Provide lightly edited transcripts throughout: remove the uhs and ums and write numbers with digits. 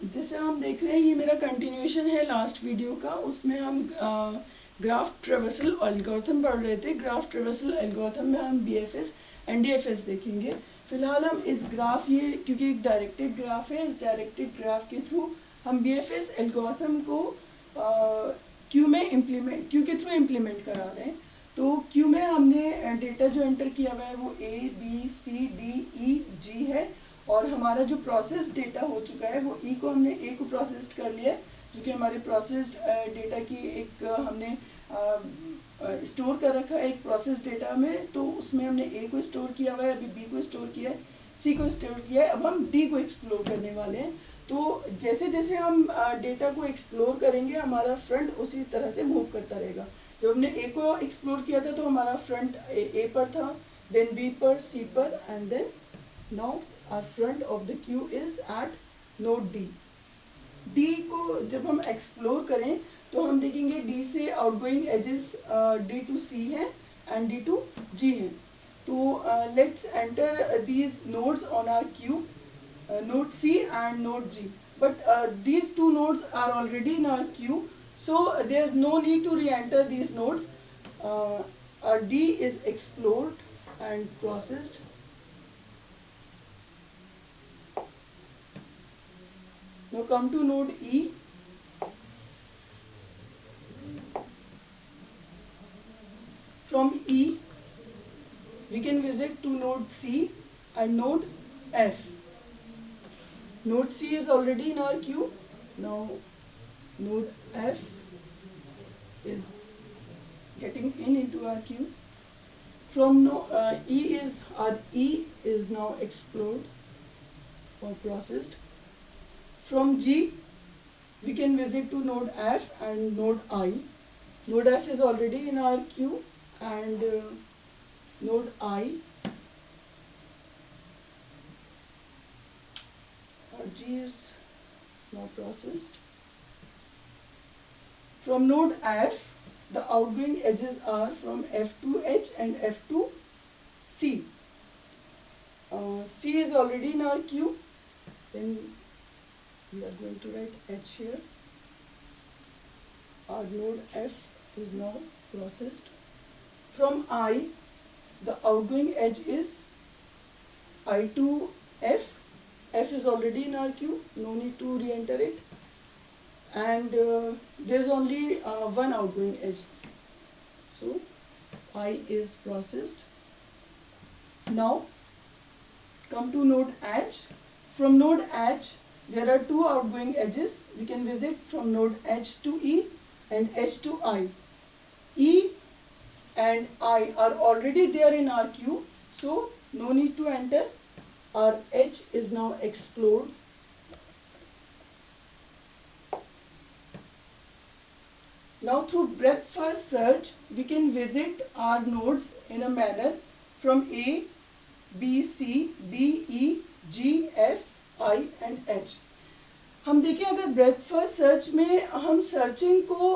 जैसे हम देख रहे हैं ये मेरा कंटिन्यूएशन है लास्ट वीडियो का। उसमें हम ग्राफ ट्रेवर्सल एल्गोरिथम पढ़ रहे थे। ग्राफ ट्रेवर्सल एल्गोरिथम में हम बीएफएस एनडीएफएस देखेंगे। फिलहाल हम इस ग्राफ, ये क्योंकि एक डायरेक्टेड ग्राफ है, इस डायरेक्टेड ग्राफ के थ्रू हम बीएफएस एल्गोरिथम को क्यू के थ्रू इम्प्लीमेंट करा रहे हैं। तो क्यू में हमने डेटा जो एंटर किया हुआ है वो A B C D E जी है, और हमारा जो प्रोसेस डेटा हो चुका है वो ई को हमने ए को प्रोसेस कर लिया है, जो कि हमारे प्रोसेस्ड डेटा की एक हमने स्टोर कर रखा है एक प्रोसेस डेटा में। तो उसमें हमने ए को स्टोर किया हुआ है, अभी बी को स्टोर किया है, सी को स्टोर किया है। अब हम डी को एक्सप्लोर करने वाले हैं। तो जैसे जैसे हम डेटा को एक्सप्लोर करेंगे हमारा फ्रंट उसी तरह से मूव करता रहेगा। जब हमने ए को एक्सप्लोर किया था तो हमारा फ्रंट ए पर था, देन बी पर, सी पर, and then now our front of the queue is at node D. D को जब हम एक्सप्लोर करें तो हम देखेंगे डी से outgoing edges D to C है एंड डी टू जी है। तो let's enter these nodes on our queue, node C and node G, but these two nodes are already in our queue, so there is no need to re-enter these nodes. Our D is explored and processed. Now come to node E. From E we can visit to node C and node F. Node C is already in our queue. Now node F is getting into our queue. From E is now explored or processed. From G we can visit to node F and node I. Node F is already in our queue, and node I, G is now processed. From node F, the outgoing edges are from F to H and F to C. C is already in our queue. Then we are going to write H here. Our node F is now processed. From I, the outgoing edge is I to F. F is already in our queue, no need to re-enter it, and there is only one outgoing edge, so I is processed. Now come to node H. From node H there are two outgoing edges. We can visit from node H to E and H to I. E and I are already there in our queue, so no need to enter. Our H is now explored. Now through breadth first search we can visit our nodes in a manner from A, B, C, D, E, G, F, I and H. हम देखें अगर breath first search में हम searching को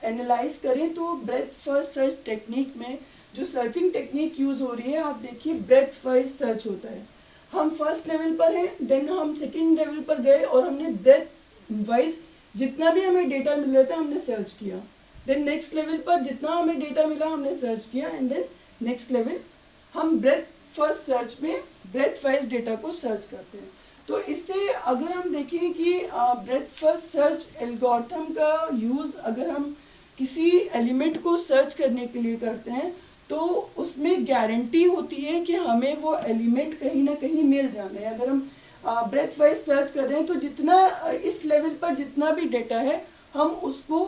analyse करें तो breath first search technique में जो सर्चिंग टेक्निक यूज हो रही है, आप देखिए ब्रेथ वाइज सर्च होता है। हम फर्स्ट लेवल पर हैं, देन हम सेकेंड लेवल पर गए और हमने ब्रेथ वाइज जितना भी हमें डेटा मिल रहा था हमने सर्च किया। देन नेक्स्ट लेवल पर जितना हमें डेटा मिला हमने सर्च किया, एंड देन नेक्स्ट लेवल हम ब्रेथ फर्स्ट सर्च में ब्रेथ वाइज डेटा को सर्च करते हैं। तो इससे अगर हम देखें कि ब्रेथ फर्स्ट सर्च एल्गोरिथम का यूज़ अगर हम किसी एलिमेंट को सर्च करने के लिए करते हैं तो उसमें गारंटी होती है कि हमें वो एलिमेंट कहीं ना कहीं मिल जाना है। अगर हम ब्रेथ वाइज सर्च कर रहे हैं तो जितना इस लेवल पर जितना भी डेटा है हम उसको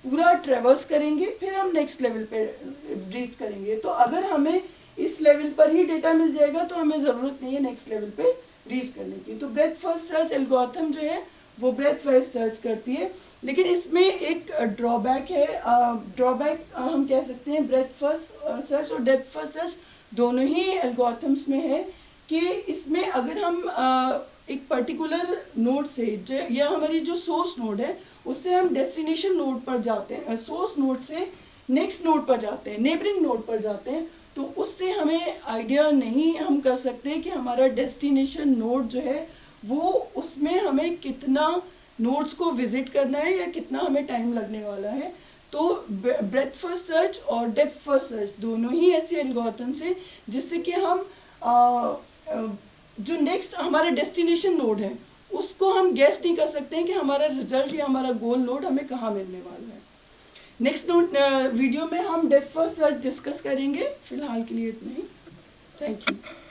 पूरा ट्रेवर्स करेंगे, फिर हम नेक्स्ट लेवल पे रीच करेंगे। तो अगर हमें इस लेवल पर ही डेटा मिल जाएगा तो हमें ज़रूरत नहीं है नेक्स्ट लेवल पे रीच करने की। तो ब्रेथ फर्स्ट सर्च एल्गोरिथम जो है वो ब्रेथ वाइज सर्च करती है, लेकिन इसमें एक ड्रॉबैक है। ड्रॉबैक हम कह सकते हैं ब्रेथ फर्स्ट सर्च और डेप्थ फर्स्ट सर्च दोनों ही एल्गोरिथम्स में है कि इसमें अगर हम एक पर्टिकुलर नोड से या हमारी जो सोर्स नोड है उससे हम डेस्टिनेशन नोड पर जाते हैं, सोर्स नोड से नेक्स्ट नोड पर जाते हैं, नेबरिंग नोड पर जाते हैं, तो उससे हमें आइडिया नहीं हम कर सकते कि हमारा डेस्टिनेशन नोड जो है वो उसमें हमें कितना नोड्स को विजिट करना है या कितना हमें टाइम लगने वाला है। तो ब्रेथ फर्स्ट सर्च और डेप्थ फर्स्ट सर्च दोनों ही ऐसे एल्गोरिथम्स हैं जिससे कि हम जो नेक्स्ट हमारा डेस्टिनेशन नोड है उसको हम गेस नहीं कर सकते हैं कि हमारा रिजल्ट या हमारा गोल नोड हमें कहाँ मिलने वाला है। नेक्स्ट नोट वीडियो में हम डेप्थ फर्स्ट सर्च डिस्कस करेंगे। फिलहाल के लिए इतना ही। Thank you.